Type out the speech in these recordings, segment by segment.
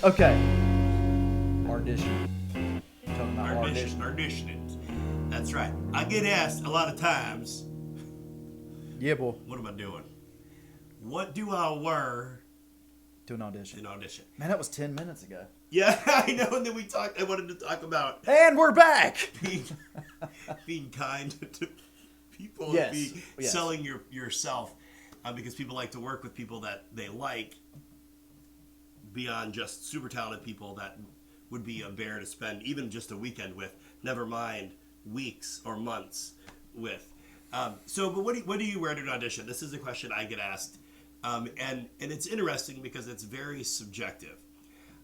Okay. Audition. Talking about Auditioning. That's right. I get asked a lot of times, Yeah, boy. what am I doing? What do I wear To an audition. in audition? Man, that was 10 minutes ago. Yeah, I know. And then I wanted to talk about And we're back! being kind to people. Yes. And Yes. selling yourself. Because people like to work with people that they like beyond just super talented people that would be a bear to spend even just a weekend with, never mind weeks or months with. But what do you wear to an audition? This is a question I get asked. And it's interesting because it's very subjective.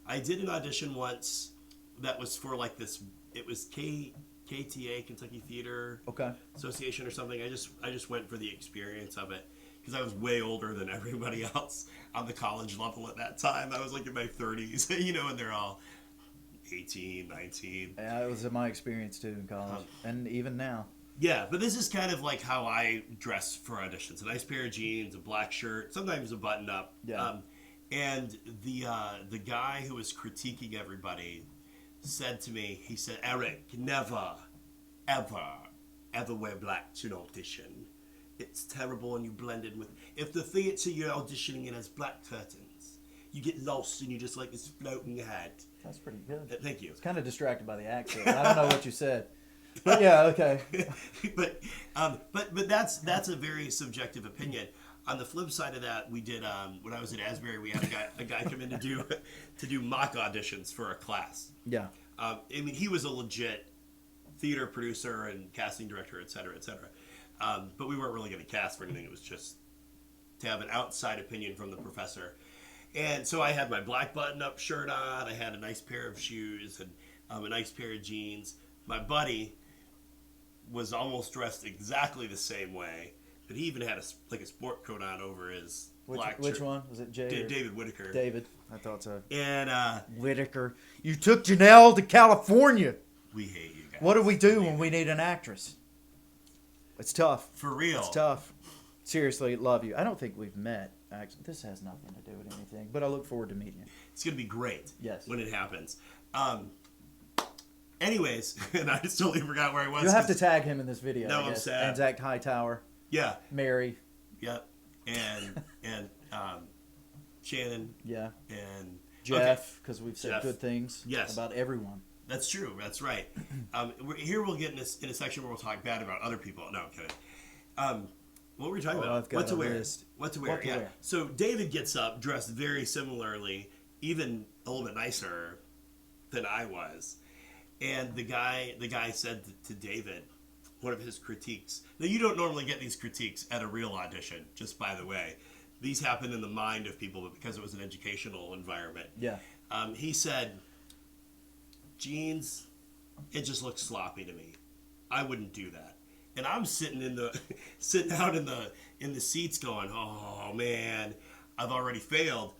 I did an audition once that was for like this, it was KTA, Kentucky Theater Association or something. I just went for the experience of it. Because I was way older than everybody else on the college level at that time. I was like in my 30s, and they're all 18, 19. Yeah, it was my experience too in college. And even now. Yeah, but this is kind of like how I dress for auditions. A nice pair of jeans, a black shirt, sometimes a button-up. Yeah. And the guy who was critiquing everybody said to me, he said, "Eric, never, ever wear black to an audition. It's terrible and you blend in with... If the theatre you're auditioning in has black curtains, you get lost and you're just like this floating head." That's pretty good. Thank you. It's kind of distracted by the accent. I don't know what you said. But yeah, okay. but that's a very subjective opinion. On the flip side of that, we did when I was at Asbury, we had a guy come in to do mock auditions for a class. Yeah. I mean, he was a legit theater producer and casting director, et cetera, et cetera. But we weren't really going to cast for anything. It was just to have an outside opinion from the professor. And so I had my black button-up shirt on. I had a nice pair of shoes and a nice pair of jeans. My buddy was almost dressed exactly the same way, but he even had a sport coat on over his black shirt. Which one? Was it Jay? David Whitaker. David. I thought so. And Whitaker. You took Janelle to California. We hate you guys. What do we do when we need an actress? It's tough. For real. It's tough. Seriously, love you. I don't think we've met. Actually, this has nothing to do with anything, but I look forward to meeting you. It's going to be great. Yes. When it happens. Anyways, and I just totally forgot where I was. You'll have to tag him in this video. No, I'm sad. And Zach Hightower. Yeah. Mary. Yep. And Shannon. Yeah. And Jeff, because we've said Jeff. good things about everyone. That's true. That's right. Here we'll get in a section where we'll talk bad about other people. No, I'm kidding. What were we talking about? I've got What to wear. list. What to wear. Yeah. So David gets up dressed very similarly, even a little bit nicer than I was. And the guy said to David, one of his critiques. Now, you don't normally get these critiques at a real audition, just by the way. These happen in the mind of people, but because it was an educational environment. Yeah. He said, "Jeans, it just looks sloppy to me. I wouldn't do that." And I'm sitting out in the seats going, "Oh man, I've already failed.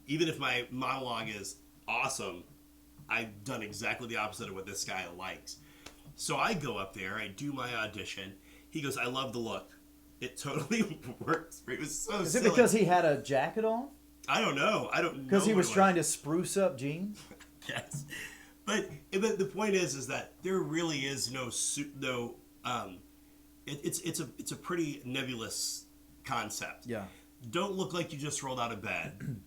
Even if my monologue is awesome, I've done exactly the opposite of what this guy likes." So I go up there, I do my audition. He goes, "I love the look. It totally works." It was so Is silly. it because he had a jacket on? I don't know. I don't know. Because he was trying to spruce up jeans? Yes. But the point is that there really is it's a pretty nebulous concept. Yeah. Don't look like you just rolled out of bed.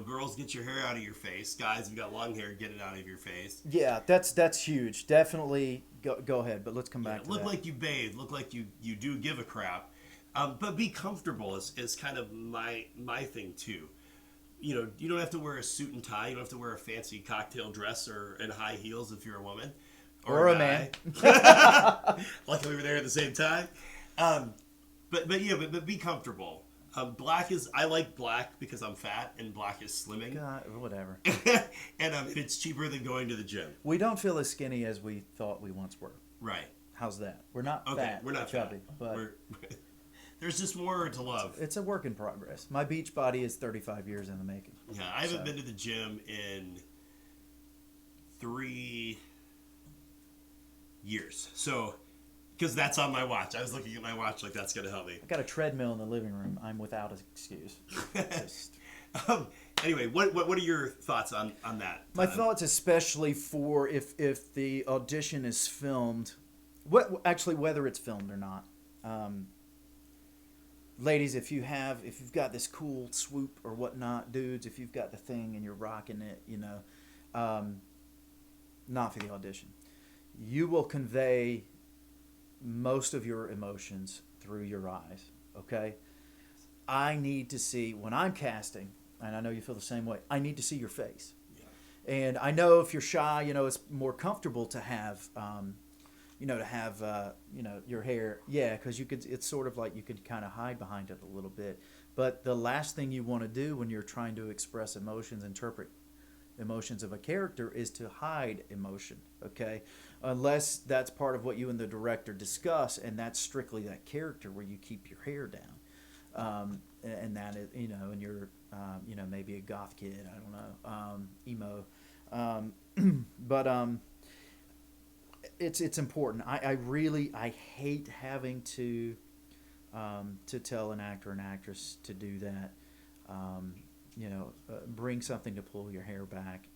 Girls, get your hair out of your face. Guys, if you got long hair, get it out of your face. Yeah, that's huge. Definitely go ahead, but let's come back to that. Look like you bathe. Look like you do give a crap. But be comfortable is kind of my thing too. You don't have to wear a suit and tie. You don't have to wear a fancy cocktail dress and high heels if you're a woman. Or a man. Luckily we're there at the same time. But be comfortable. I like black because I'm fat and black is slimming. God, whatever. And it's cheaper than going to the gym. We don't feel as skinny as we thought we once were. Right. How's that? We're not fat. We're not chubby, fat. But there's just more to love. It's a work in progress. My beach body is 35 years in the making. Yeah, I haven't been to the gym in 3 years. So, because that's on my watch. I was looking at my watch like that's going to help me. I've got a treadmill in the living room. I'm without an excuse. Anyway, what are your thoughts on that? My thoughts, especially for if the audition is filmed, whether it's filmed or not. Ladies, if you've got this cool swoop or whatnot, dudes, if you've got the thing and you're rocking it, not for the audition. You will convey most of your emotions through your eyes. Okay, I need to see when I'm casting, and I know you feel the same way. I need to see your face, and I know if you're shy, it's more comfortable to have. Your hair, because it's sort of like you could kind of hide behind it a little bit. But the last thing you want to do when you're trying to express emotions, interpret emotions of a character, is to hide emotion, okay? Unless that's part of what you and the director discuss, and that's strictly that character where you keep your hair down. And that is, and you're, maybe a goth kid, I don't know, emo. But it's important. I hate having to tell an actor and actress to do that. Bring something to pull your hair back,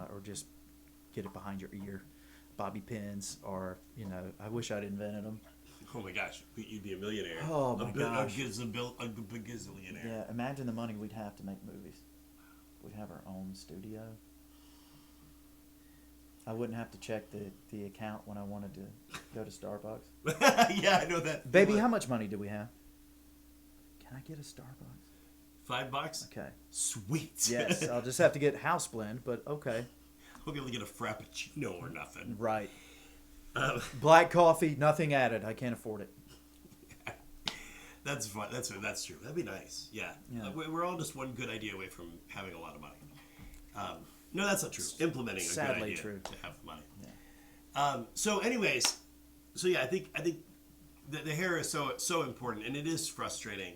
or just get it behind your ear, bobby pins, or I wish I'd invented them. Oh my gosh, you'd be a millionaire. Oh my gosh, a gazillionaire. Yeah, imagine the money we'd have to make movies. We'd have our own studio. I wouldn't have to check the account when I wanted to go to Starbucks. Yeah, I know that. Baby, how much money do we have? Can I get a Starbucks? $5? Okay. Sweet. Yes, I'll just have to get house blend, but okay. I'll be able to get a Frappuccino or nothing. Right. Black coffee, nothing added. I can't afford it. That's fun. That's true. That'd be nice. Yeah. We're all just one good idea away from having a lot of money. No, that's not true. Implementing a good idea true. To have money. Yeah. So, anyways, I think the hair is so important, and it is frustrating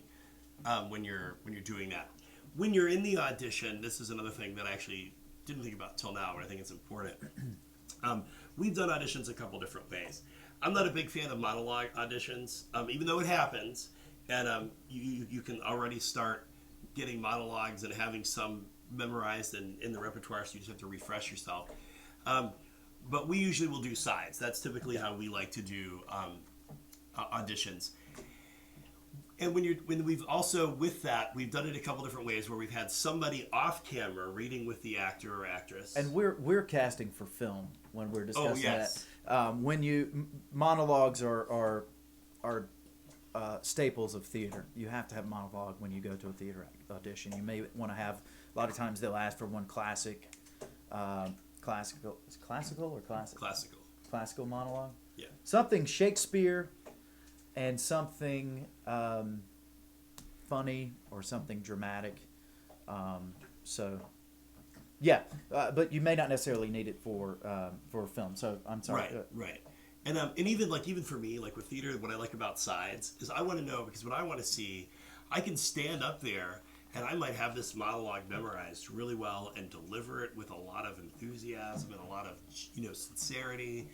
when you're doing that. When you're in the audition, this is another thing that I actually didn't think about till now, but I think it's important. We've done auditions a couple different ways. I'm not a big fan of monologue auditions, even though it happens, and you can already start getting monologues and having some memorized in the repertoire, so you just have to refresh yourself. But we usually will do sides. That's typically how we like to do auditions. And when we've also, with that, we've done it a couple different ways where we've had somebody off camera reading with the actor or actress. And we're casting for film when we're discussing yes. that. When monologues are staples of theater. You have to have monologue when you go to a theater audition. You may want to have, a lot of times they'll ask for one classical monologue. Yeah. Something Shakespeare and something funny or something dramatic. But you may not necessarily need it for film. So I'm sorry. Right. And even for me, like with theater, what I like about sides is I want to know, because what I want to see, I can stand up there and I might have this monologue memorized really well and deliver it with a lot of enthusiasm and a lot of sincerity,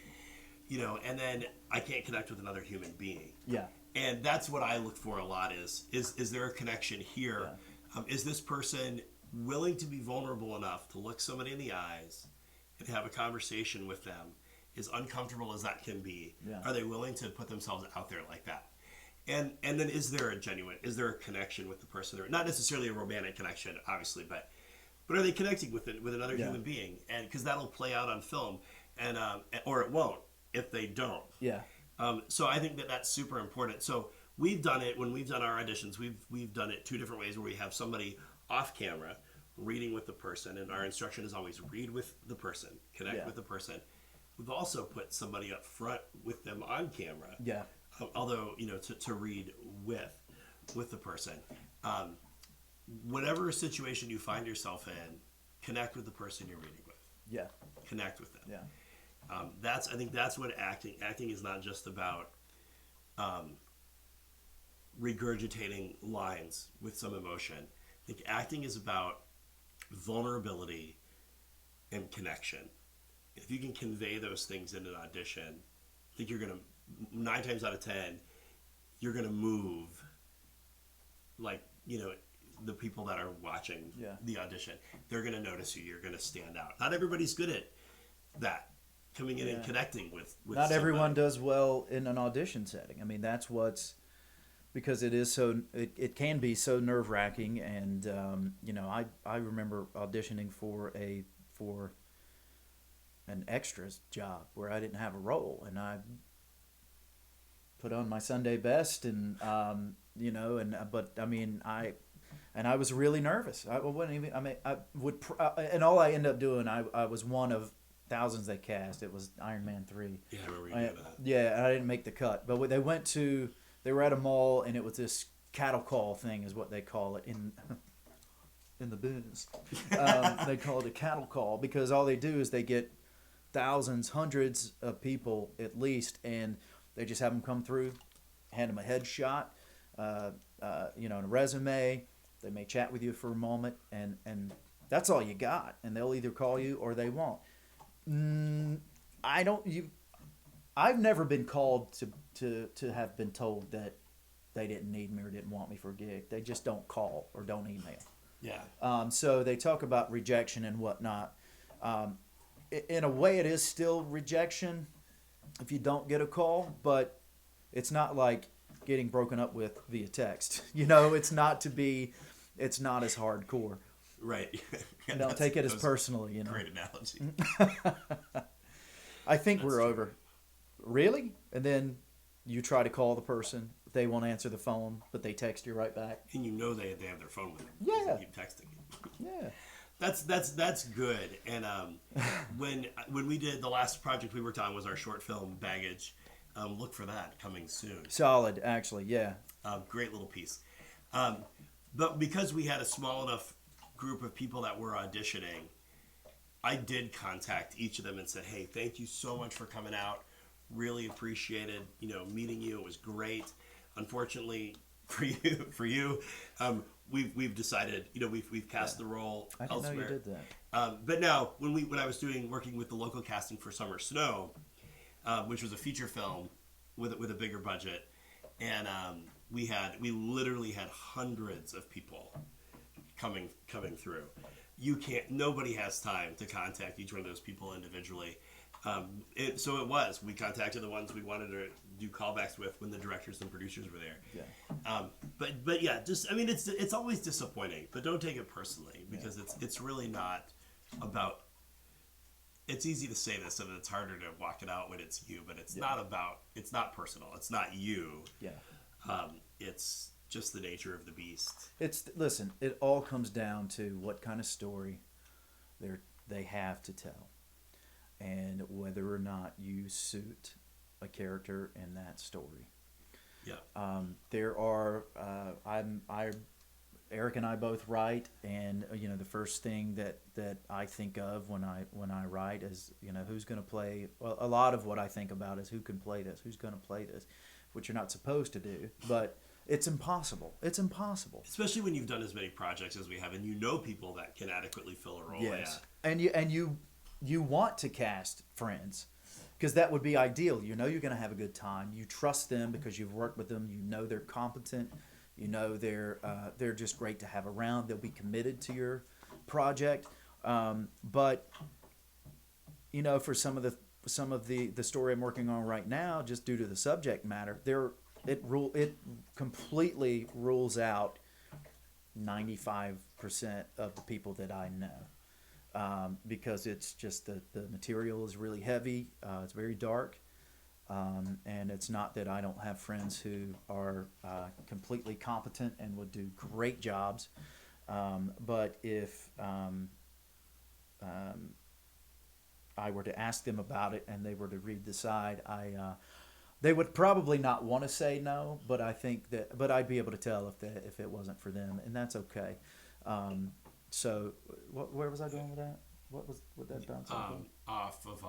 and then I can't connect with another human being. Yeah. And that's what I look for a lot is there a connection here? Yeah. Is this person willing to be vulnerable enough to look somebody in the eyes and have a conversation with them, as uncomfortable as that can be? Yeah. Are they willing to put themselves out there like that? And then is there a connection with the person? Or not necessarily a romantic connection, obviously, but are they connecting with another human being? And because that'll play out on film, and or it won't if they don't. Yeah. So I think that's super important. So we've done it when we've done our auditions. We've done it two different ways, where we have somebody off camera reading with the person, and our instruction is always read with the person, connect with the person. We've also put somebody up front with them on camera. Yeah. Although to read with the person. Whatever situation you find yourself in, connect with the person you're reading with. Yeah. Connect with them. Yeah. I think that's what acting is not just about regurgitating lines with some emotion. I think acting is about vulnerability and connection. If you can convey those things in an audition, I think you're going to, 9 times out of 10, you're going to move like the people that are watching Yeah. the audition, they're going to notice you. You're going to stand out. Not everybody's good at that, coming in and connecting with Not somebody. everyone does well in an audition setting. I mean, that's what's because it is so it can be so nerve wracking, and you know, I remember auditioning for an extras job where I didn't have a role, and I put on my Sunday best, and you know, and but I mean, I was really nervous. I wouldn't even. I mean, I would, and all I ended up doing, I was one of thousands they cast. It was Iron Man 3. Yeah, I remember you doing that. Yeah, and I didn't make the cut. But they were at a mall, and it was this cattle call thing, is what they call it in the business. They call it a cattle call because all they do is they get thousands, hundreds of people at least, and they just have them come through, hand them a headshot, you know, and a resume. They may chat with you for a moment, and that's all you got. And they'll either call you or they won't. I've never been called to have been told that they didn't need me or didn't want me for a gig. They just don't call or don't email. Yeah. So they talk about rejection and whatnot. In a way, it is still rejection if you don't get a call, but it's not like getting broken up with via text. You know, it's not as hardcore. Right. Yeah, don't take it as personally, you know. Great analogy. I think we're over. Really? And then you try to call the person. They won't answer the phone, but they text you right back. And you know they have their phone with them. Yeah. They keep texting you. Yeah. That's good. And when we did the last project we worked on was our short film Baggage. Look for that coming soon. Solid, actually, yeah. Great little piece. But because we had a small enough group of people that were auditioning, I did contact each of them and said, "Hey, thank you so much for coming out. Really appreciated, you know, meeting you. It was great. Unfortunately for you, we've decided, you know, we've cast the role I didn't elsewhere." know you did that. But now, when I was working with the local casting for Summer Snow, which was a feature film with a bigger budget, and we literally had hundreds of people coming through. Nobody has time to contact each one of those people individually. We contacted the ones we wanted to do callbacks with when the directors and producers were there. Yeah. But yeah, just, I mean, it's always disappointing, but don't take it personally, because it's really not about. It's easy to say this, and it's harder to walk it out when it's you, but it's not about. It's not personal. It's not you. Yeah. It's just the nature of the beast. Listen. It all comes down to what kind of story they have to tell, and whether or not you suit a character in that story. Yeah. There are. Eric and I both write, and you know, the first thing that I think of when I write is, you know, who's going to play. Well, a lot of what I think about is who can play this, who's going to play this, which you're not supposed to do, but it's impossible. It's impossible. Especially when you've done as many projects as we have, and you know people that can adequately fill a role. Yes, and you want to cast friends, because that would be ideal. You know, you're going to have a good time. You trust them because you've worked with them. You know they're competent. You know they're just great to have around. They'll be committed to your project. But you know, for some of the story I'm working on right now, just due to the subject matter, it completely rules out 95% of the people that I know, because it's just the material is really heavy. It's very dark. And it's not that I don't have friends who are completely competent and would do great jobs. But if I were to ask them about it and they were to read the side, they would probably not want to say no. But I think but I'd be able to tell if it wasn't for them, and that's okay. So where was I going with that? What that bounce off of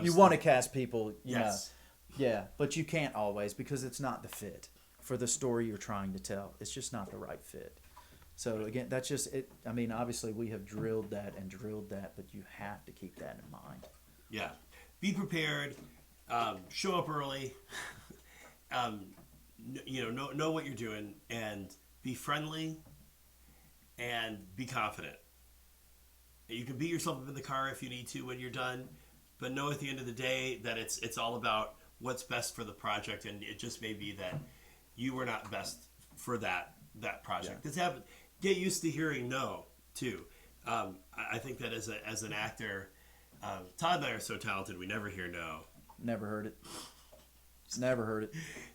you want to cast people, yes. Yeah, but you can't always, because it's not the fit for the story you're trying to tell. It's just not the right fit. So again, that's just it. I mean, obviously we have drilled that, but you have to keep that in mind. Yeah, be prepared. Show up early. You know what you're doing, and be friendly, and be confident. You can beat yourself up in the car if you need to when you're done, but know at the end of the day that it's all about what's best for the project, and it just may be that you were not best for that project. Yeah. Get used to hearing no too. I think that as an actor, Todd and I are so talented, we never hear no. Never heard it. Never heard it.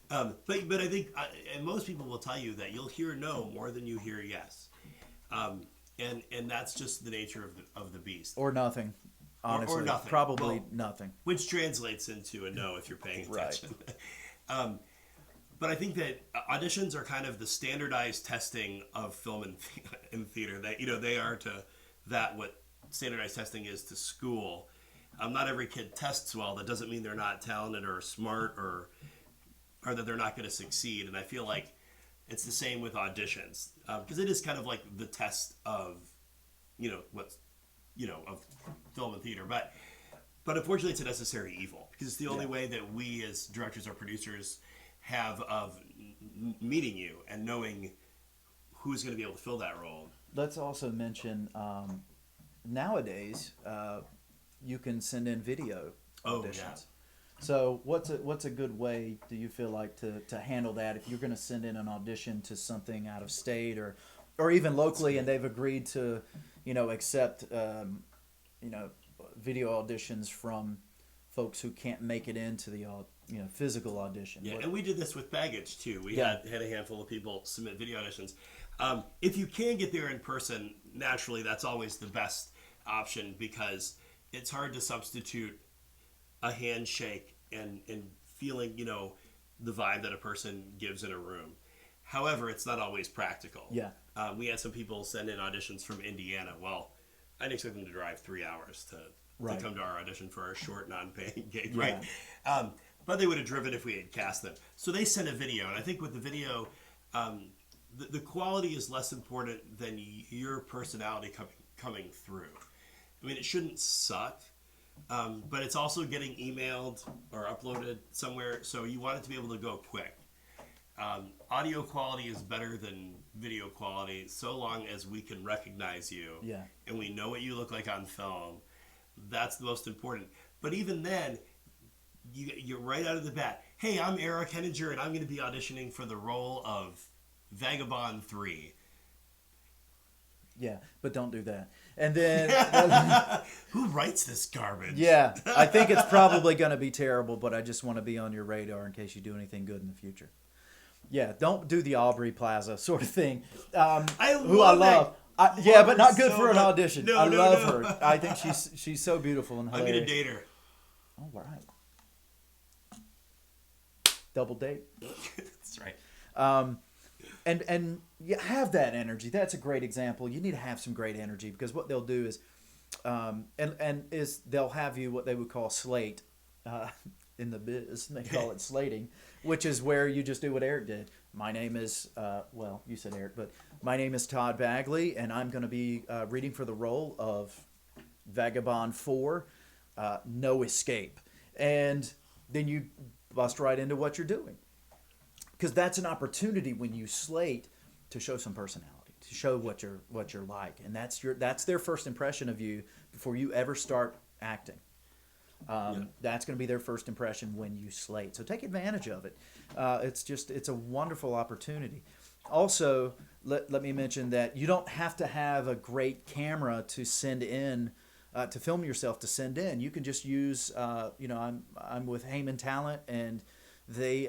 But I think and most people will tell you that you'll hear no more than you hear yes, and that's just the nature of the beast. Or nothing. Honestly, or nothing. Probably Well, nothing. Which translates into a no if you're paying attention. Right. But I think that auditions are kind of the standardized testing of film and theater. That they are to that what standardized testing is to school. Not every kid tests well. That doesn't mean they're not talented or smart or that they're not going to succeed. And I feel like it's the same with auditions because it is kind of like the test of of film and theater. But unfortunately, it's a necessary evil because it's the only way that we as directors or producers have of meeting you and knowing who's going to be able to fill that role. Let's also mention nowadays you can send in video auditions. Yeah. So what's a good way do you feel like to handle that if you're going to send in an audition to something out of state or even locally and they've agreed to accept video auditions from folks who can't make it into the physical audition. Yeah, and we did this with Baggage too. We had a handful of people submit video auditions. If you can get there in person, naturally that's always the best option because it's hard to substitute a handshake and feeling the vibe that a person gives in a room. However, it's not always practical. Yeah. We had some people send in auditions from Indiana. Well, I didn't expect them to drive 3 hours to come to our audition for our short non-paying gig, right? But they would have driven if we had cast them. So they sent a video, and I think with the video, the quality is less important than your personality coming through. I mean, it shouldn't suck, but it's also getting emailed or uploaded somewhere, so you want it to be able to go quick. Audio quality is better than video quality so long as we can recognize you and we know what you look like on film. That's the most important. But even then, you're right out of the bat. Hey, I'm Eric Henninger, and I'm going to be auditioning for the role of Vagabond 3. Yeah, but don't do that. And then... Who writes this garbage? Yeah, I think it's probably going to be terrible, but I just want to be on your radar in case you do anything good in the future. Yeah, don't do the Aubrey Plaza sort of thing. I love. Yeah, but not good for an audition. No, I love her. I think she's so beautiful and hilarious. I'm going to date her. All right. Double date. That's right. And you have that energy. That's a great example. You need to have some great energy because what they'll do is, is they'll have you what they would call slate, in the biz. They call it slating, which is where you just do what Eric did. My name is, you said Eric, but my name is Todd Bagley, and I'm going to be reading for the role of Vagabond 4, No Escape. And then you bust right into what you're doing. Because that's an opportunity when you slate to show some personality, to show what you're like. And that's their first impression of you before you ever start acting. That's going to be their first impression when you slate. So take advantage of it. It's a wonderful opportunity. Also, let me mention that you don't have to have a great camera to send in, to film yourself to send in. You can just use, I'm with Heyman Talent, and they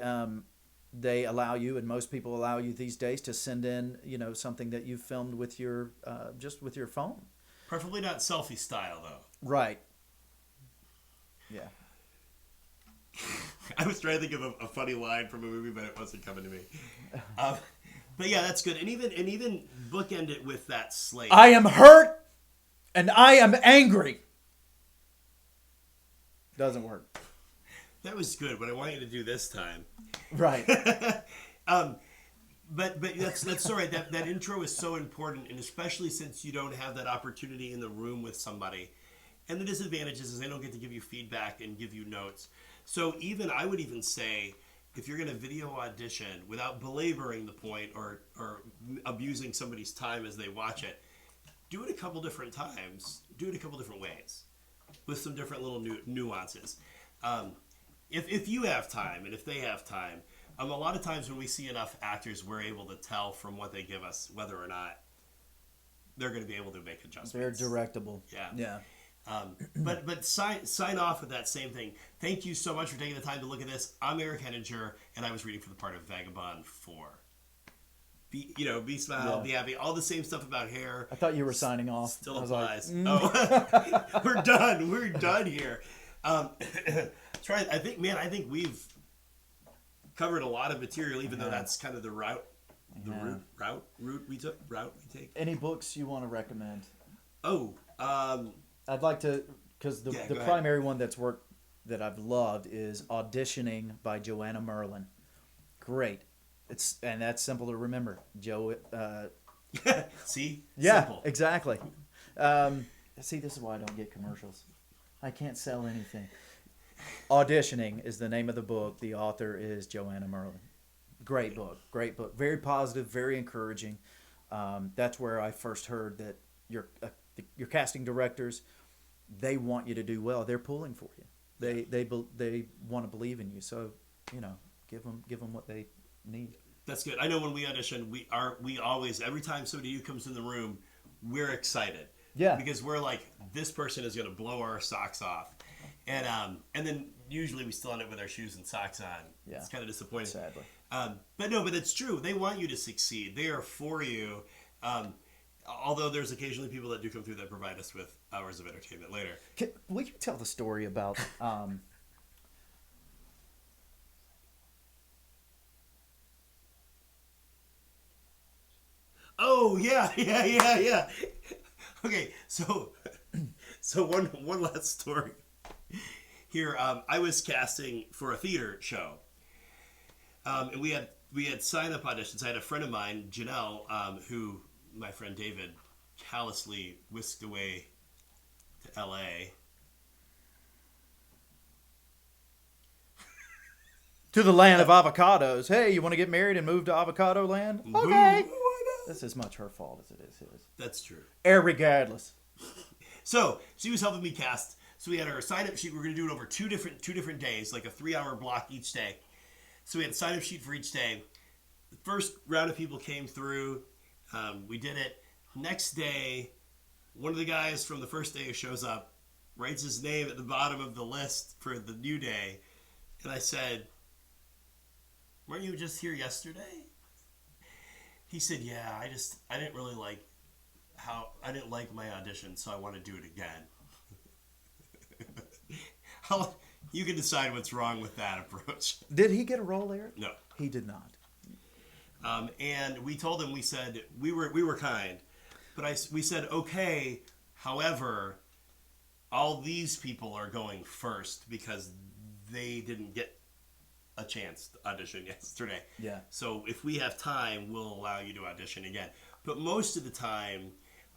allow you, and most people allow you these days to send in, something that you've filmed with your, just with your phone. Preferably not selfie style, though. Right. Yeah. I was trying to think of a funny line from a movie, but it wasn't coming to me. But yeah, that's good. And even bookend it with that slate. I am hurt and I am angry. Doesn't work. That was good. What I want you to do this time. Right. But that's all right. That intro is so important, and especially since you don't have that opportunity in the room with somebody. And the disadvantage is they don't get to give you feedback and give you notes. So I would even say, if you're going to video audition without belaboring the point or abusing somebody's time as they watch it, do it a couple different times. Do it a couple different ways with some different little nuances. If you have time and if they have time, a lot of times when we see enough actors, we're able to tell from what they give us whether or not they're going to be able to make adjustments. They're directable. Yeah. But sign off with that same thing. Thank you so much for taking the time to look at this. I'm Eric Henninger, and I was reading for the part of Vagabond 4. Be smile, be happy. All the same stuff about hair. I thought you were signing off. Still applies. Oh, we're done. We're done here. I think we've covered a lot of material, even though that's kind of the route we take. Any books you want to recommend? Oh, I'd like to, because the primary one that I've loved is Auditioning by Joanna Merlin. Great. And that's simple to remember. See? Yeah, Simple. exactly. See, this is why I don't get commercials. I can't sell anything. Auditioning is the name of the book. The author is Joanna Merlin. Great book. Very positive, very encouraging. That's where I first heard that your casting directors, they want you to do well. They're pulling for you. They want to believe in you. So, give them what they need. That's good. I know when we audition, we always, every time somebody new comes in the room, we're excited. Yeah. Because we're like, this person is going to blow our socks off. And then usually we still end up with our shoes and socks on. Yeah. It's kind of disappointing. Sadly. But it's true. They want you to succeed. They are for you. Although there's occasionally people that do come through that provide us with hours of entertainment later. Will you tell the story about... Oh, yeah. Okay, so one last story. Here, I was casting for a theater show. And we had sign-up auditions. I had a friend of mine, Janelle, who my friend David callously whisked away to L.A. To the land of avocados. Hey, you want to get married and move to avocado land? Okay. This is as much her fault as it is his. That's true. Irregardless. So she was helping me cast. So we had our sign-up sheet. We were going to do it over two different days, like a 3-hour block each day. So we had a sign-up sheet for each day. The first round of people came through. We did it. Next day, one of the guys from the first day shows up, writes his name at the bottom of the list for the new day. And I said, weren't you just here yesterday? He said, yeah, I didn't really like I didn't like my audition, so I want to do it again. You can decide what's wrong with that approach. Did he get a role there? No. He did not. And we told him, we said, we were kind, but we said, okay, however, all these people are going first because they didn't get a chance to audition yesterday. Yeah. So if we have time, we'll allow you to audition again. But most of the time,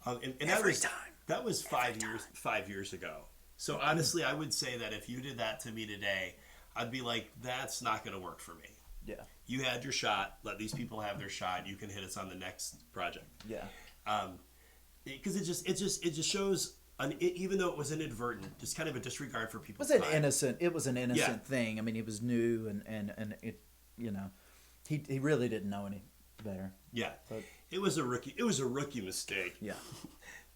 that was 5 years ago. So honestly, I would say that if you did that to me today, I'd be like, that's not going to work for me. Yeah. You had your shot. Let these people have their shot. You can hit us on the next project. Yeah. Because it just shows, even though it was inadvertent, just kind of a disregard for people's It time. was an innocent thing. I mean, he was new and it, he really didn't know any better. Yeah. But, it was a rookie mistake. Yeah.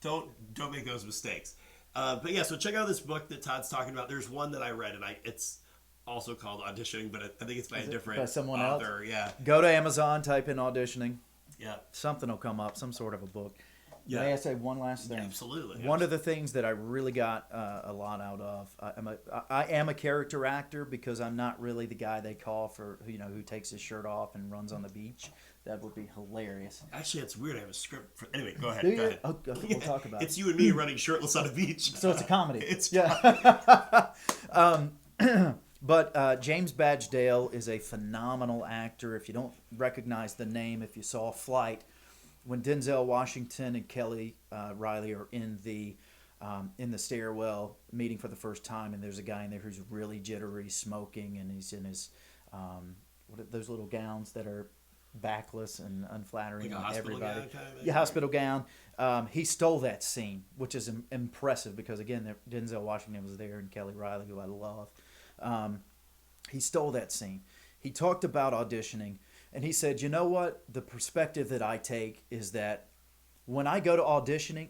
Don't make those mistakes. But yeah, so check out this book that Todd's talking about. There's one that I read, and it's also called Auditioning, but I think it's by a different by someone author. else? Yeah. Go to Amazon, type in Auditioning. Yeah. Something will come up, some sort of a book. Yeah. May I say one last thing? Absolutely. One of the things that I really got a lot out of, I am a character actor because I'm not really the guy they call for, who takes his shirt off and runs on the beach. That would be hilarious. Actually, it's weird. I have a script for. Anyway, go ahead. Do you? Go ahead. Oh, we'll talk about it. It's you and me running shirtless on a beach. So it's a comedy. Yeah. But James Badgedale is a phenomenal actor. If you don't recognize the name, if you saw Flight, when Denzel Washington and Kelly Riley are in the stairwell meeting for the first time, and there's a guy in there who's really jittery, smoking, and he's in his those little gowns that are backless and unflattering Like a on hospital everybody. gown kind of thing? Yeah, hospital gown. He stole that scene, which is impressive because again, Denzel Washington was there and Kelly Riley, who I love. He stole that scene. He talked about auditioning, and he said, "You know what? The perspective that I take is that when I go to audition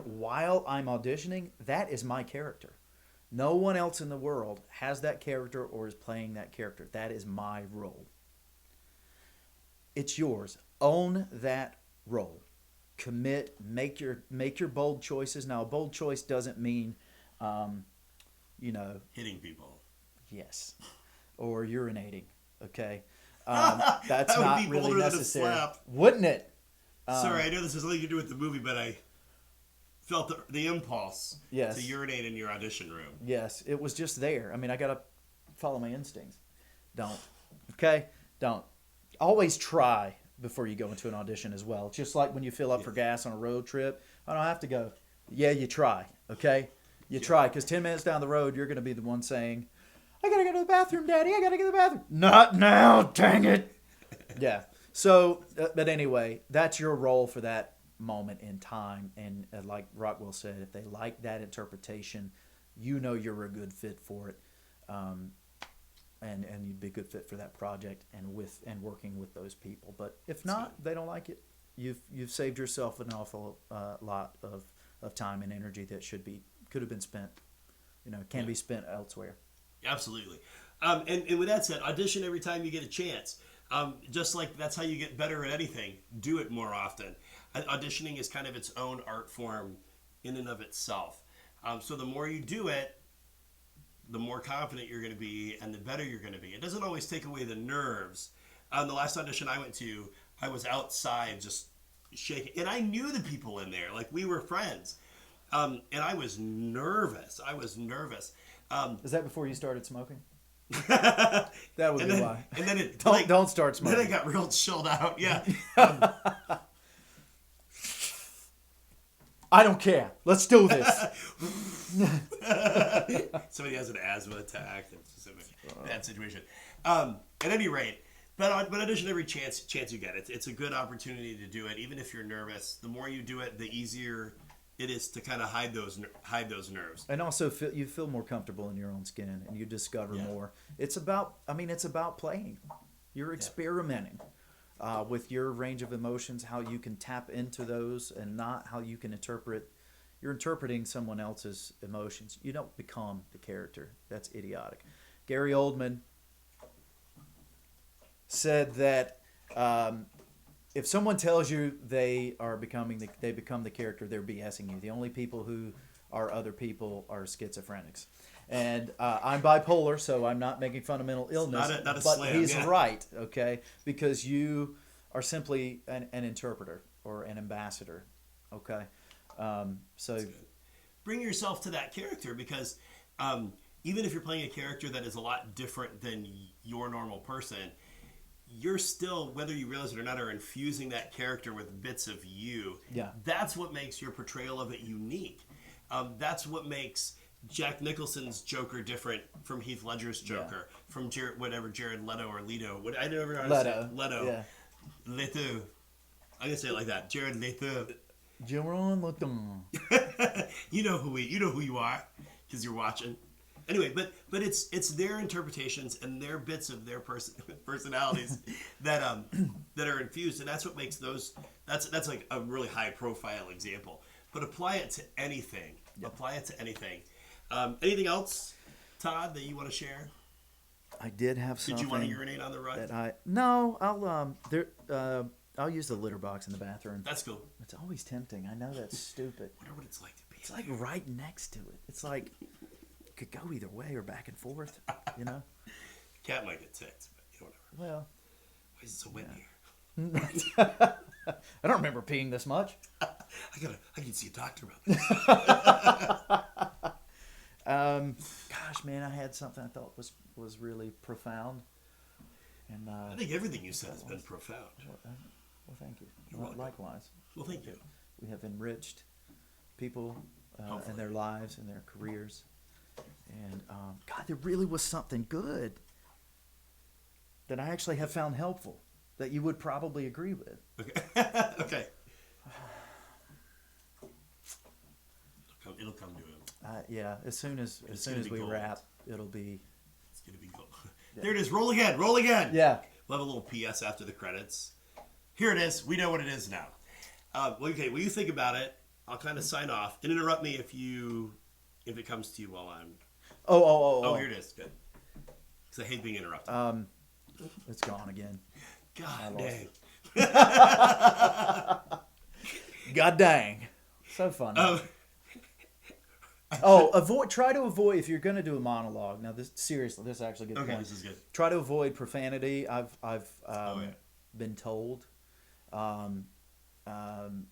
while I'm auditioning, that is my character. No one else in the world has that character or is playing that character. That is my role. It's yours. Own that role. Commit. Make your bold choices. Now, a bold choice doesn't mean, you know, Hitting people. yes, or urinating. Okay, that's That would not be really bolder than a necessary, slap. wouldn't it? Sorry, I know this has nothing to do with the movie, but I felt the impulse Yes. to urinate in your audition room. Yes, it was just there. I mean, I gotta follow my instincts. Don't. Okay, don't. Always try before you go into an audition as well. Just like when you fill up for gas on a road trip. I don't have to go. Yeah, you try. Okay, you try because 10 minutes down the road, you're gonna be the one saying, "I gotta go to the bathroom, Daddy. I gotta go to the bathroom." Not now, dang it. Yeah. So, but anyway, that's your role for that moment in time. And like Rockwell said, if they like that interpretation, you know you're a good fit for it, and you'd be a good fit for that project and working with those people. But if not, they don't like it. You've saved yourself an awful lot of time and energy that could have been spent, can be spent elsewhere. Absolutely. And with that said, audition every time you get a chance. Just like that's how you get better at anything. Do it more often. Auditioning is kind of its own art form in and of itself. So the more you do it, the more confident you're going to be and the better you're going to be. It doesn't always take away the nerves. The last audition I went to, I was outside just shaking. And I knew the people in there. Like, we were friends. And I was nervous. Is that before you started smoking? That would be why. And then it Don't start smoking. Then I got real chilled out. Yeah. I don't care. Let's do this. Somebody has an asthma attack. It's a bad situation. At any rate, but audition every chance you get. It's a good opportunity to do it, even if you're nervous. The more you do it, the easier it is to kind of hide those nerves. And also, you feel more comfortable in your own skin, and you discover more. It's about playing. You're experimenting with your range of emotions, how you can tap into those, and not how you can interpret. You're interpreting someone else's emotions. You don't become the character. That's idiotic. Gary Oldman said that if someone tells you they become the character, they're BSing you. The only people who are other people are schizophrenics. And I'm bipolar, so I'm not making fun of mental illness. Not a but slam, he's yeah. right, okay? Because you are simply an interpreter or an ambassador, okay? So Bring yourself to that character, because even if you're playing a character that is a lot different than your normal person, you're still, whether you realize it or not, are infusing that character with bits of you. Yeah. That's what makes your portrayal of it unique. That's what makes Jack Nicholson's Joker different from Heath Ledger's Joker, from Jared Leto or Leto. I never know how to say it. Leto. Yeah. Leto. I'm gonna say it like that. Jared Leto. Jaron Leto. You know who you are, because you're watching. Anyway, but it's their interpretations and their bits of their personalities that are infused, and that's what makes those. That's like a really high profile example. But apply it to anything. Yep. Apply it to anything. Anything else, Todd, that you want to share? I did have something. Did you want to urinate on the rug? No, I'll use the litter box in the bathroom. That's cool. It's always tempting. I know that's stupid. I wonder what it's like to be. It's like right next to it. It's like it could go either way or back and forth. Cat might get ticked, but whatever. Well, why is it so wet here? I don't remember peeing this much. I can see a doctor about this. Gosh, man, I had something I thought was really profound. And I think everything you said has been profound. Well, thank you. Welcome. Likewise. Well, thank you. We have enriched people and their lives and their careers. And God, there really was something good. that I actually have found helpful that you would probably agree with. Okay. Okay. It'll come to him. Yeah, as soon as we gold. wrap, it'll be. It's gonna be gold. Yeah. There it is. Roll again. Roll again. Yeah. We'll have a little PS after the credits. Here it is. We know what it is now. Okay. Will you think about it? I'll kind of sign off and interrupt me if it comes to you while I'm. Oh, here it is. Good. Because I hate being interrupted. It's gone again. God dang. God dang. So funny. Try to avoid, if you're going to do a monologue. Now, this seriously, this is actually a good point. This is good. Try to avoid profanity. I've been told,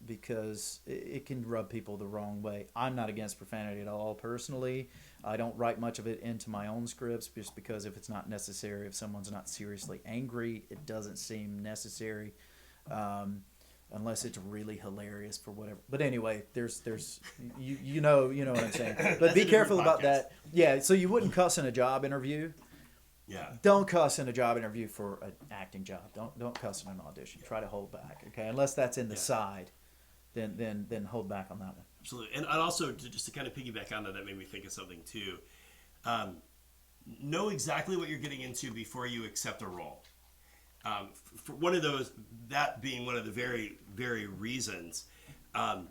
because it can rub people the wrong way. I'm not against profanity at all, personally. I don't write much of it into my own scripts just because if it's not necessary, if someone's not seriously angry, it doesn't seem necessary. Unless it's really hilarious for whatever. But anyway, there's you know what I'm saying. But be careful about that. Yeah, so you wouldn't cuss in a job interview. Yeah. Don't cuss in a job interview for an acting job. Don't cuss in an audition. Try to hold back, okay? Unless that's in the side, then hold back on that one. Absolutely. And also just to kind of piggyback on that made me think of something too. Know exactly what you're getting into before you accept a role. For one of those, that being one of the very, very reasons, and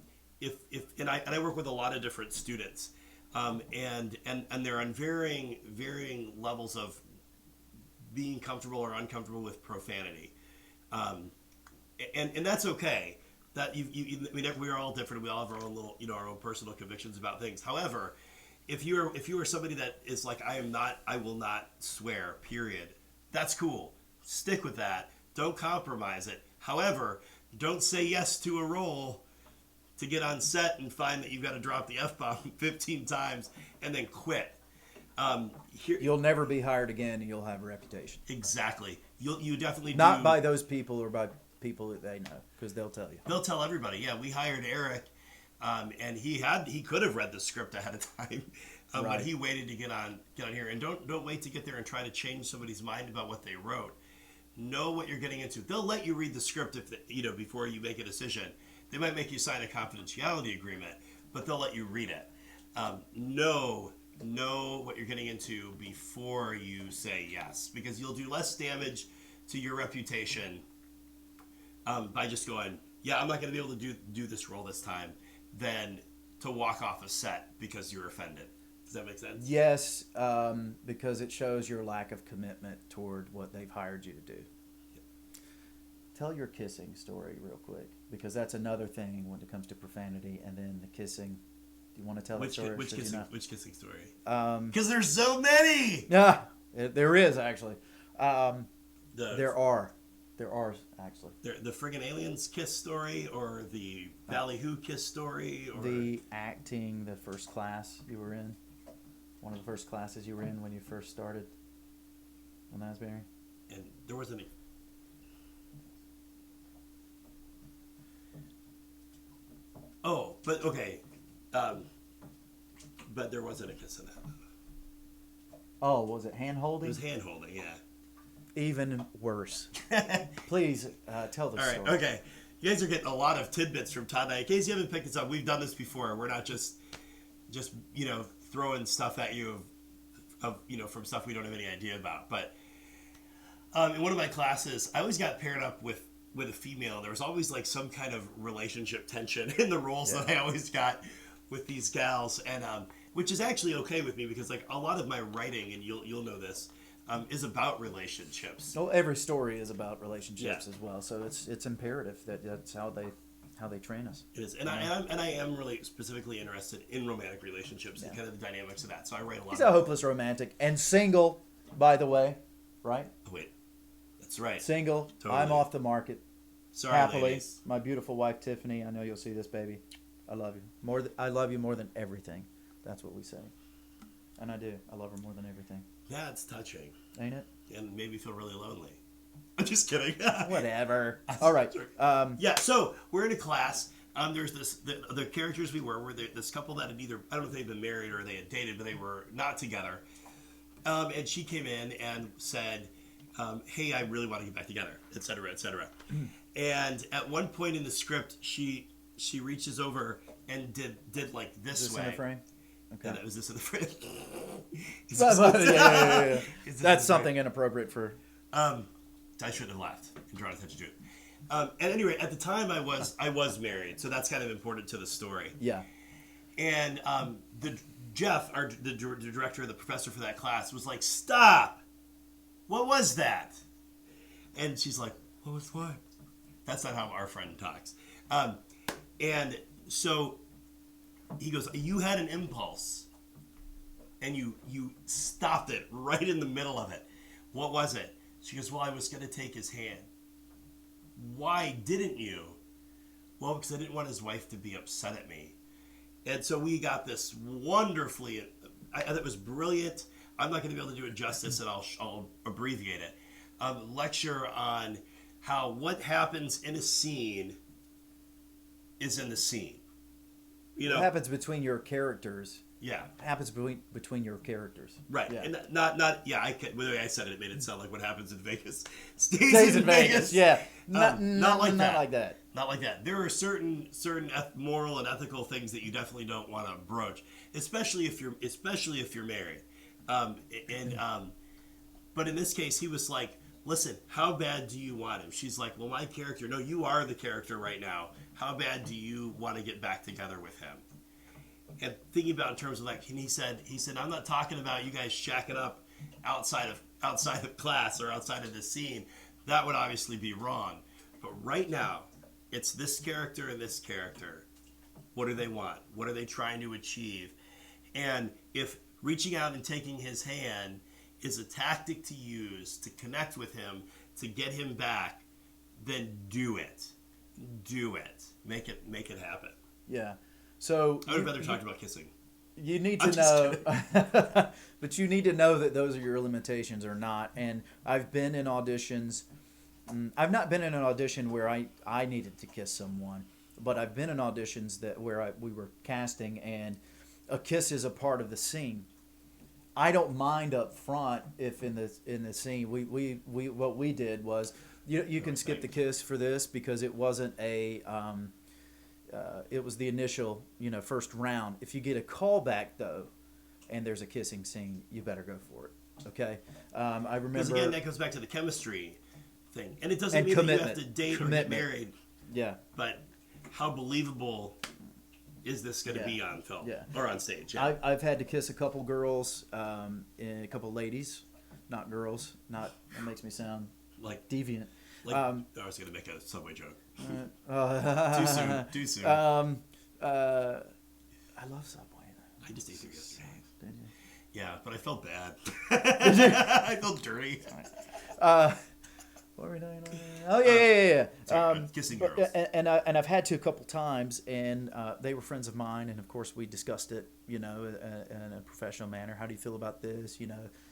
I work with a lot of different students, and they're on varying levels of being comfortable or uncomfortable with profanity, and that's okay. That we're all different. We all have our own little, our own personal convictions about things. However, if you are somebody that is like, I will not swear, period. That's cool. Stick with that. Don't compromise it. However, don't say yes to a role to get on set and find that you've got to drop the F-bomb 15 times and then quit. You'll never be hired again, and you'll have a reputation. Exactly. You definitely not by those people or by people that they know, because they'll tell you. They'll tell everybody. Yeah, we hired Eric, and he could have read the script ahead of time, right. But he waited to get on here. And don't wait to get there and try to change somebody's mind about what they wrote. Know what you're getting into. They'll let you read the script before you make a decision. They might make you sign a confidentiality agreement, but they'll let you read it. Know what you're getting into before you say yes, because you'll do less damage to your reputation by just going, I'm not going to be able to do this role this time, than to walk off a set because you're offended. Does that make sense? Yes, because it shows your lack of commitment toward what they've hired you to do. Yeah. Tell your kissing story real quick, because that's another thing when it comes to profanity, and then the kissing. Do you want to tell the story? Which kissing story? Because there's so many! Yeah, there is, actually. There are actually. The friggin' aliens kiss story, or the Ballyhoo kiss story, or the acting, the first class you were in. One of the first classes you were in when you first started on Asbury. And there wasn't any. Oh, but okay. But there wasn't a kiss in that. Oh, was it hand holding? It was hand holding, yeah. Even worse. Please tell the story. All right, okay. You guys are getting a lot of tidbits from Todd and I. In case you haven't picked this up, we've done this before. We're not just throwing stuff at you from stuff we don't have any idea about. But in one of my classes, I always got paired up with a female. There was always like some kind of relationship tension in the roles that I always got with these gals, and which is actually okay with me, because like a lot of my writing, and you'll know this, is about relationships. Well, every story is about relationships as well, so it's imperative that's how they train us. It is, and I am really specifically interested in romantic relationships and kind of the dynamics of that. So I write a lot. He's a hopeless romantic and single, by the way, right? Oh, wait, that's right. Single. Totally. I'm off the market. Sorry, happily. Ladies. My beautiful wife Tiffany. I know you'll see this, baby. I love you I love you more than everything. That's what we say, and I do. I love her more than everything. That's touching, ain't it? And made me feel really lonely. I'm just kidding. Whatever. All right. So we're in a class. There's the characters we were this couple that had either, I don't know if they'd been married or they had dated, but they were not together. And she came in and said, hey, I really want to get back together, etc., etc. And at one point in the script, she reaches over and did like Is this this way. in the frame? Okay. And was this in the frame? Yeah. That's something inappropriate for. I shouldn't have laughed and drawn attention to it. At any rate, at the time I was married, so that's kind of important to the story. Yeah. And the Jeff, the director, the professor for that class, was like, "Stop! What was that?" And she's like, "What was what?" That's not how our friend talks. And so he goes, "You had an impulse, and you stopped it right in the middle of it. What was it?" She goes, "Well, I was going to take his hand." "Why didn't you?" "Well, because I didn't want his wife to be upset at me." And so we got this wonderfully, I thought it was brilliant. I'm not going to be able to do it justice, and I'll abbreviate it. Lecture on how what happens in a scene is in the scene. You know, What happens between your characters? yeah, Happens between your characters. right. Yeah. And not yeah. The way I said it, it made it sound like what happens in Vegas stays, Stays in Vegas. Yeah. Not like that. Not like that. Not like that. There are certain moral and ethical things that you definitely don't want to broach, especially if you're married. But in this case, he was like, "Listen, how bad do you want him?" She's like, "Well, my character. No, you are the character right now. How bad do you want to get back together with him?" And thinking about in terms of like, and he said, "I'm not talking about you guys shacking up outside of class or outside of the scene. That would obviously be wrong. But right now, it's this character and this character. What do they want? What are they trying to achieve? And if reaching out and taking his hand is a tactic to use to connect with him, to get him back, then do it. Do it. Make it happen." Yeah. So I would have rather talked about kissing. you need I'm to just know, but you need to know that those are your limitations or not. And I've been in auditions. I've not been in an audition where I needed to kiss someone, but I've been in auditions where we were casting and a kiss is a part of the scene. I don't mind up front if in the scene we what we did was you can skip the kiss for this because it wasn't it was the initial first round. If you get a callback though, and there's a kissing scene, you better go for it. Okay, I remember Because again, that goes back to the chemistry thing, and it doesn't And mean that you commitment. have to date or Commitment. get married. yeah. But how believable is this going to Yeah. be on film Yeah. or on stage? Yeah. I've had to kiss a couple girls, and a couple ladies, not girls. Not that makes me sound like deviant. I was going to make a Subway joke. Too soon. Too soon. I love Subway. I just ate there yesterday. Did you? Yeah, but I felt bad. I felt dirty. What were we doing? Oh yeah. Sorry, kissing but- girls. And I've had to a couple times, and they were friends of mine, and of course we discussed it, in a professional manner. How do you feel about this?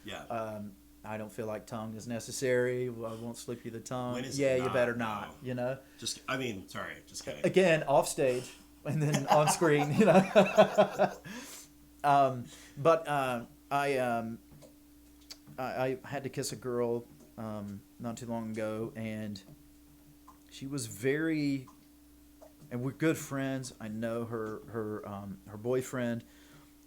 Yeah. I don't feel like tongue is necessary. Well, I won't slip you the tongue. When is it Yeah, you not, better though? not. Just kidding. Again, off stage and then on screen. But I had to kiss a girl not too long ago, and she was very, and we're good friends. I know her boyfriend,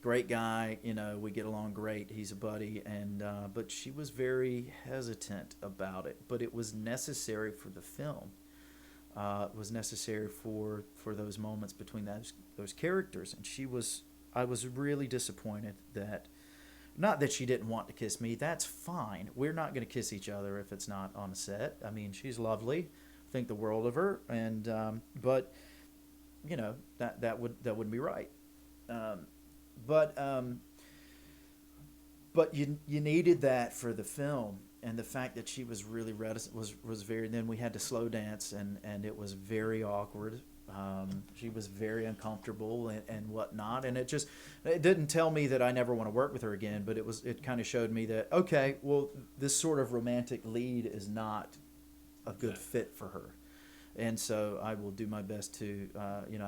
great guy. We get along great. He's a buddy, and but she was very hesitant about it. But it was necessary for the film. It was necessary for those moments between those characters, and I was really disappointed that. Not that she didn't want to kiss me. That's fine. We're not going to kiss each other if it's not on a set. I mean, she's lovely. Think the world of her, and but that wouldn't be right. But you needed that for the film, and the fact that she was really reticent was very. Then we had to slow dance, and it was very awkward. She was very uncomfortable and whatnot, and it didn't tell me that I never want to work with her again, but it kind of showed me that, okay, well, this sort of romantic lead is not a good fit for her. And so I will do my best to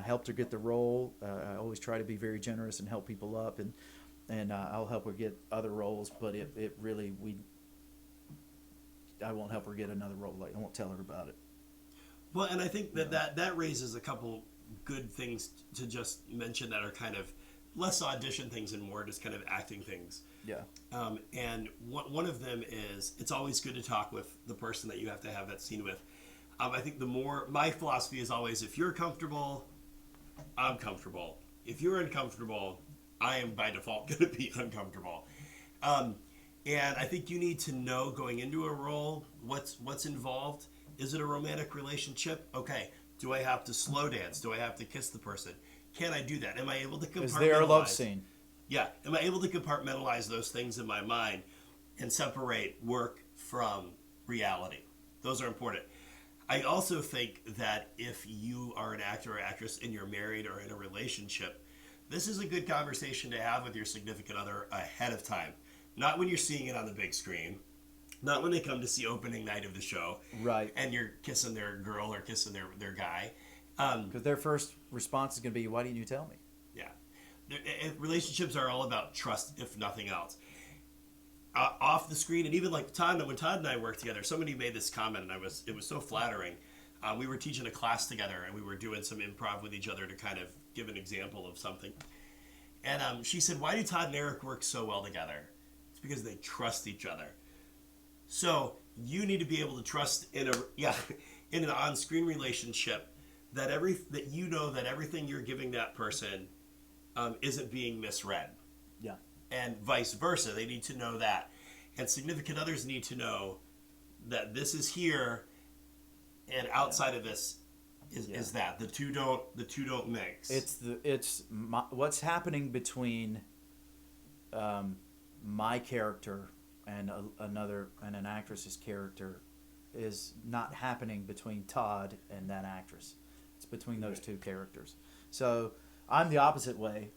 help her get the role. I always try to be very generous and help people up, and I'll help her get other roles, but it really I won't help her get another role. Like, I won't tell her about it. Well, and I think that raises a couple good things to just mention that are kind of less audition things and more just kind of acting things. Yeah. And one of them is it's always good to talk with the person that you have to have that scene with. I think my philosophy is always, if you're comfortable, I'm comfortable. If you're uncomfortable, I am by default going to be uncomfortable. And I think you need to know going into a role what's involved. Is it a romantic relationship? Okay. Do I have to slow dance? Do I have to kiss the person? Can I do that? Am I able to compartmentalize? Is there a love scene? Yeah. Am I able to compartmentalize those things in my mind and separate work from reality? Those are important. I also think that if you are an actor or actress and you're married or in a relationship, this is a good conversation to have with your significant other ahead of time. Not when you're seeing it on the big screen. Not when they come to see opening night of the show. Right. And you're kissing their girl or kissing their guy. Because their first response is going to be, why didn't you tell me? Yeah. Relationships are all about trust, if nothing else. Off the screen, and even like when Todd and I worked together, somebody made this comment, and it was so flattering. We were teaching a class together, and we were doing some improv with each other to kind of give an example of something. And she said, why do Todd and Eric work so well together? It's because they trust each other. So you need to be able to trust in an on-screen relationship that you know that everything you're giving that person isn't being misread. Yeah. And vice versa. They need to know that. And significant others need to know that this is here and outside of this is that. The two don't mix. What's happening between my character and an actress's character is not happening between Todd and that actress. It's between those two characters. So I'm the opposite way.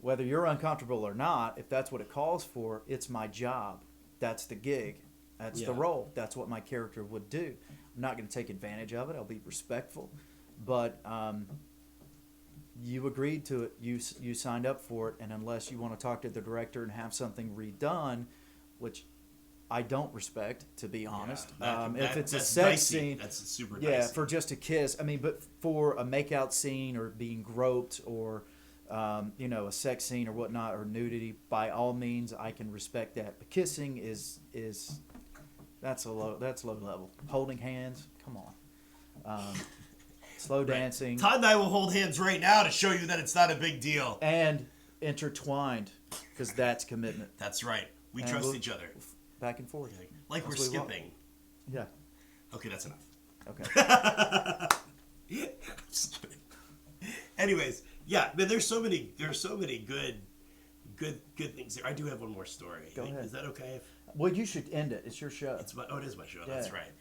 Whether you're uncomfortable or not, if that's what it calls for, it's my job. That's the gig. That's the role. That's what my character would do. I'm not going to take advantage of it. I'll be respectful. But you agreed to it. You signed up for it. And unless you want to talk to the director and have something redone, which I don't respect, to be honest. If it's a sex scene, that's super dicey. Yeah, for just a kiss. I mean, but for a makeout scene or being groped or a sex scene or whatnot or nudity, by all means, I can respect that. But kissing is that's low level. Holding hands, come on. Slow dancing. Todd and I will hold hands right now to show you that it's not a big deal. And intertwined, because that's commitment. That's right. We trust each other. Back and forth. Like we're skipping. Yeah. Okay, that's enough. Okay. Just kidding. Anyways, yeah, but there's so many good things there. I do have one more story. Go ahead. Is that okay? Well, you should end it. It's your show. It is my show. Yeah. That's right.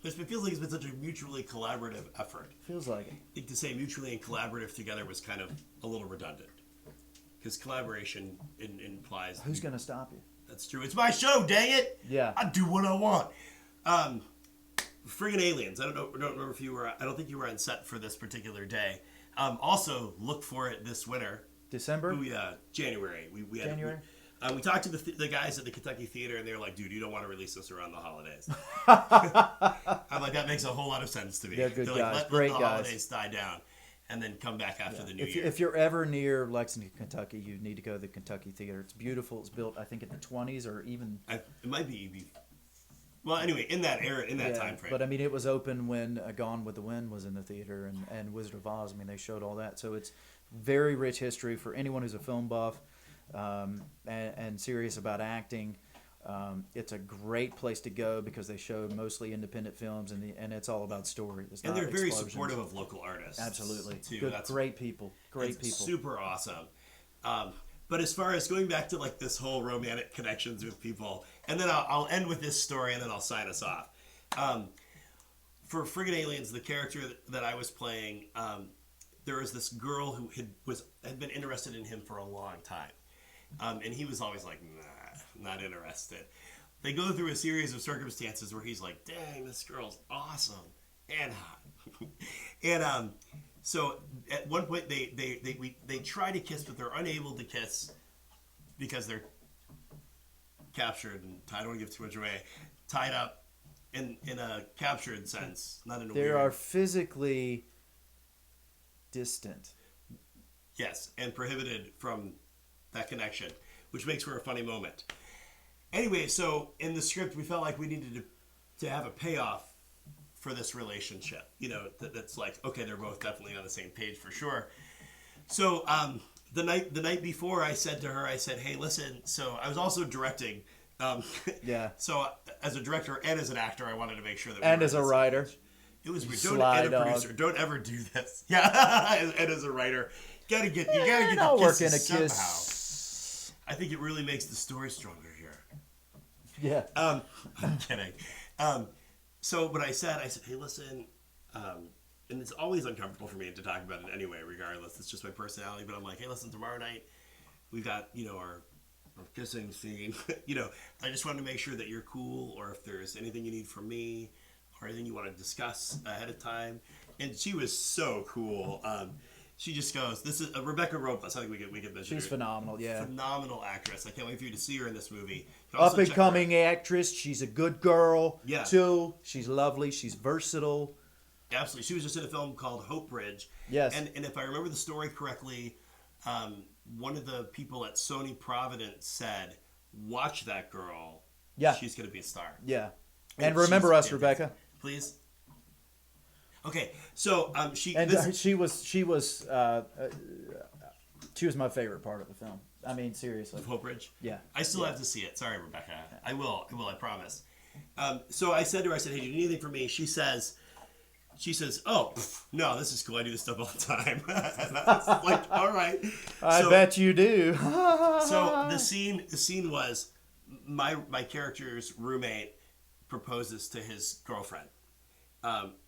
It feels like it's been such a mutually collaborative effort. Feels like it. I think to say mutually and collaborative together was kind of a little redundant. Because collaboration implies... Who's going to stop you? That's true. It's my show, dang it! Yeah. I do what I want. Friggin' aliens. I don't remember if you were... I don't think you were on set for this particular day. Also, look for it this winter. December? January. We had January? We talked to the guys at the Kentucky Theater, and they were like, dude, you don't want to release this around the holidays. I'm like, that makes a whole lot of sense to me. They're good They're guys. like, Great let the guys. holidays die down, and then come back after the new year. If you're ever near Lexington, Kentucky, you need to go to the Kentucky Theater. It's beautiful. It's built, I think, in the 20s or even... It might be... Well, anyway, in that era, in that time frame. But, I mean, it was open when Gone with the Wind was in the theater and Wizard of Oz. I mean, they showed all that. So it's very rich history for anyone who's a film buff and serious about acting. It's a great place to go because they show mostly independent films and it's all about story. And they're very supportive of local artists. Absolutely. Too. Great people. Great people. Super awesome. But as far as going back to like this whole romantic connections with people, and then I'll end with this story and then I'll sign us off. For Friggin' Aliens, the character that I was playing, there was this girl who had been interested in him for a long time. And he was always like, nah, not interested. They go through a series of circumstances where he's like, dang, this girl's awesome and hot. And so at one point they try to kiss, but they're unable to kiss because they're captured. And I don't want to give too much away. tied up in a captured sense, not in a They weird. are physically distant. Yes, and prohibited from that connection, which makes for a funny moment. Anyway, so in the script, we felt like we needed to have a payoff for this relationship. You know, that's like, okay, they're both definitely on the same page for sure. So the night before, I said to her, I said, hey, listen. So I was also directing. Yeah. So as a director and as an actor, I wanted to make sure that. And as a writer. It was weird. Sly And a dog. producer. Don't ever do this. Yeah. And as a writer, you gotta get I'll the work in a kisses somehow. kiss. I think it really makes the story stronger here. Yeah. I'm kidding. So, but I said, hey, listen, and it's always uncomfortable for me to talk about it anyway, regardless. It's just my personality. But I'm like, hey, listen, tomorrow night we've got, our kissing scene. I just wanted to make sure that you're cool, or if there's anything you need from me, or anything you want to discuss ahead of time. And she was so cool. She just goes, this is Rebecca Robles. I think we could mention She's her. phenomenal, yeah. Phenomenal actress. I can't wait for you to see her in this movie. Up and coming actress. She's a good girl, Yeah. too. She's lovely. She's versatile. Absolutely. She was just in a film called Hope Bridge. Yes. And if I remember the story correctly, one of the people at Sony Providence said, watch that girl. Yeah. She's going to be a star. Yeah. And remember us, she's Rebecca. Please. Okay. So she was my favorite part of the film. I mean, seriously. Hope Bridge? Yeah. I still have to see it. Sorry, Rebecca. I will, I promise. So I said to her, hey, do you need anything from me? She says, oh, no, this is cool. I do this stuff all the time. And I was like, all right. I bet you do. So the scene was my character's roommate proposes to his girlfriend.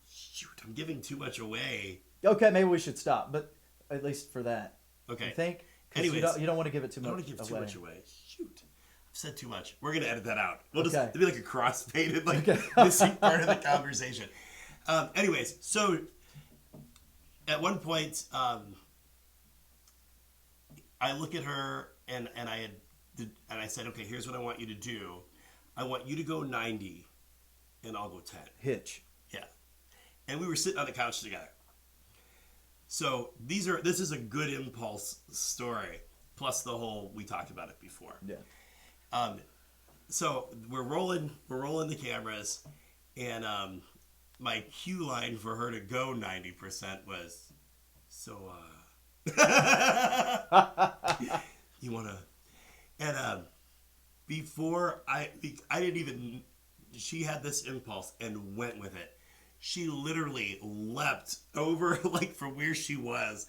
Shoot, I'm giving too much away. Okay, maybe we should stop, but at least for that. Okay. You think? Anyways, you don't want to give it too much I don't want to give too much away. Shoot. I've said too much. We're going to edit that out. It'll be like a cross-painted, missing part of the conversation. Anyways, so at one point, I look at her and I said, okay, here's what I want you to do. I want you to go 90 and I'll go 10. Hitch. Yeah. And we were sitting on the couch together. So this is a good impulse story, plus the whole we talked about it before. Yeah. So we're rolling the cameras, and my cue line for her to go 90% was, so you wanna, and before I didn't even, she had this impulse and went with it. She literally leapt over, from where she was,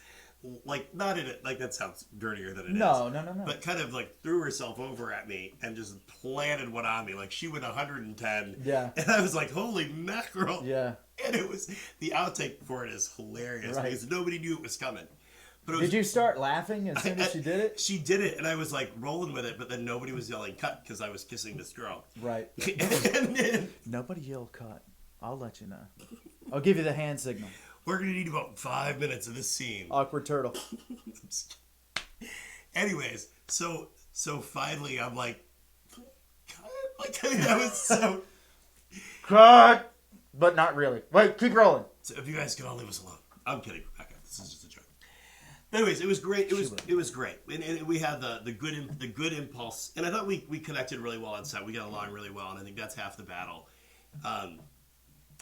not in it, that sounds dirtier than it is. No. But kind of, threw herself over at me and just planted one on me. She went 110. Yeah. And I was like, holy mackerel. Yeah. And the outtake for it is hilarious, right, because nobody knew it was coming. But did you start laughing as soon as she did it? She did it, and I was rolling with it, but then nobody was yelling cut because I was kissing this girl. Right. And then, nobody yell cut. I'll let you know. I'll give you the hand signal. We're going to need about 5 minutes of this scene. Awkward turtle. Anyways, so finally I'm like, that was so... Cut! But not really. Wait, keep rolling. So if you guys can all leave us alone. I'm kidding, Rebecca. This is just a joke. Anyways, it was great. It was great. And we had the good impulse. And I thought we connected really well on set. We got along really well, and I think that's half the battle.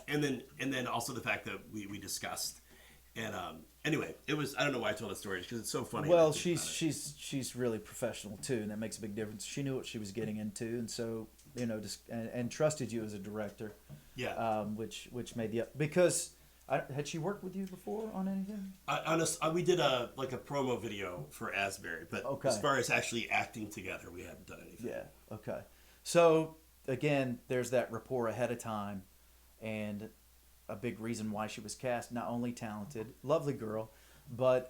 And then also the fact that we discussed, and anyway, it was, I don't know why I told that story, because it's so funny. Well, she's really professional too, and that makes a big difference. She knew what she was getting into, and so and trusted you as a director. Yeah. Which made the because had she worked with you before on anything? We did a promo video for Asbury, but as far as actually acting together, we haven't done anything. Yeah. Okay. So again, there's that rapport ahead of time. And a big reason why she was cast, not only talented, lovely girl, but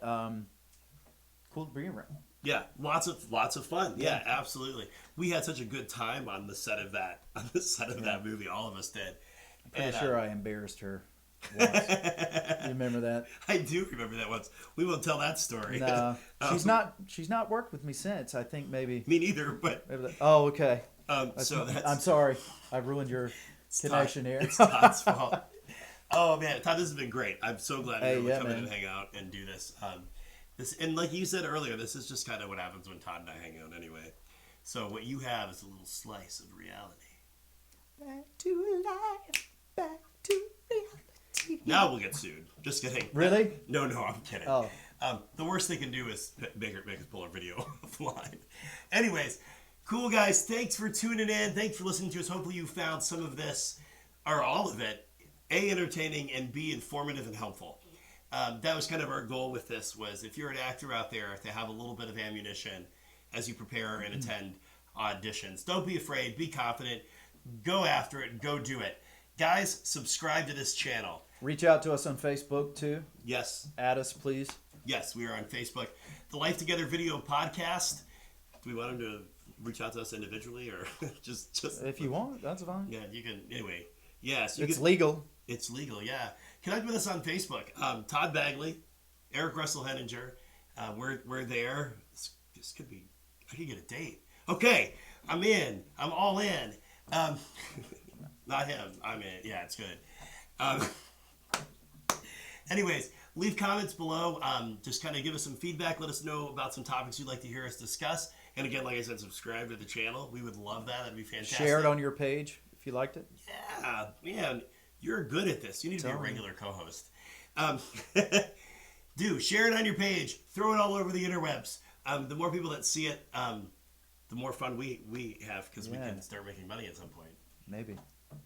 cool to be around. Yeah, lots of fun. Yeah, absolutely. We had such a good time on the set of that movie. All of us did. I'm pretty sure I embarrassed her. once. You remember that? I do remember that once. We won't tell that story. No, she's not. She's not worked with me since. I think maybe. Me neither. But Oh, okay. so that's I'm sorry. I ruined your connection here. It's Todd's fault. Oh man, Todd, this has been great. I'm so glad you're able to come in and hang out and do this. And like you said earlier, this is just kind of what happens when Todd and I hang out anyway. So what you have is a little slice of reality. Back to life. Back to reality. Now we'll get sued. Just kidding. Really? No, I'm kidding. Oh. The worst they can do is make us pull our video offline. Anyways, cool guys. Thanks for tuning in. Thanks for listening to us. Hopefully you found some of this, or all of it, A, entertaining, and B, informative and helpful. That was kind of our goal with this, was if you're an actor out there, to have a little bit of ammunition as you prepare and attend auditions. Don't be afraid. Be confident. Go after it. Go do it. Guys, subscribe to this channel. Reach out to us on Facebook too. Yes. Add us, please. Yes, we are on Facebook. The Life Together Video Podcast. Do we want them to reach out to us individually or just If you want, that's fine. Yeah, you can. Anyway, yes. It's legal. It's legal, yeah. Connect with us on Facebook. Todd Bagley, Eric Russell Henninger. We're there. This could be, I could get a date. Okay, I'm in. I'm all in. Not him. I'm in. Yeah, it's good. Anyways, leave comments below. Just kind of give us some feedback. Let us know about some topics you'd like to hear us discuss. And again, like I said, subscribe to the channel. We would love that. That'd be fantastic. Share it on your page if you liked it. Yeah, man. You're good at this. You need to be a regular co-host. Share it on your page. Throw it all over the interwebs. The more people that see it, the more fun we have, because we can start making money at some point. Maybe.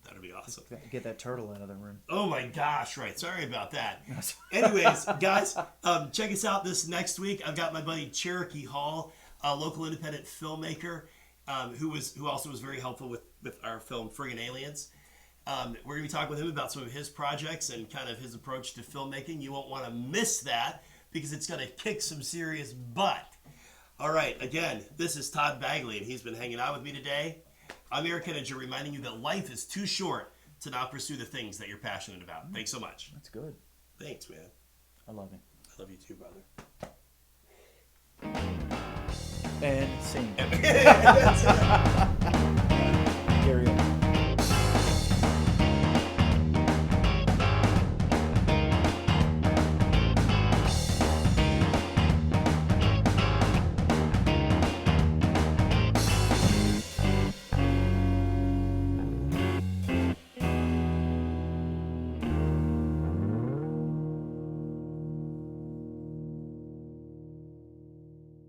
That'd be awesome. Just get that turtle out of the room. Oh my gosh, right. Sorry about that. Anyways, guys, check us out this next week. I've got my buddy Cherokee Hall, a local independent filmmaker, who also was very helpful with our film Friggin' Aliens. We're going to be talking with him about some of his projects and kind of his approach to filmmaking. You won't want to miss that because it's going to kick some serious butt. All right, again, this is Todd Bagley, and he's been hanging out with me today. I'm Eric Henninger, reminding you that life is too short to not pursue the things that you're passionate about. Thanks so much. That's good. Thanks, man. I love you. I love you too, brother. And scene.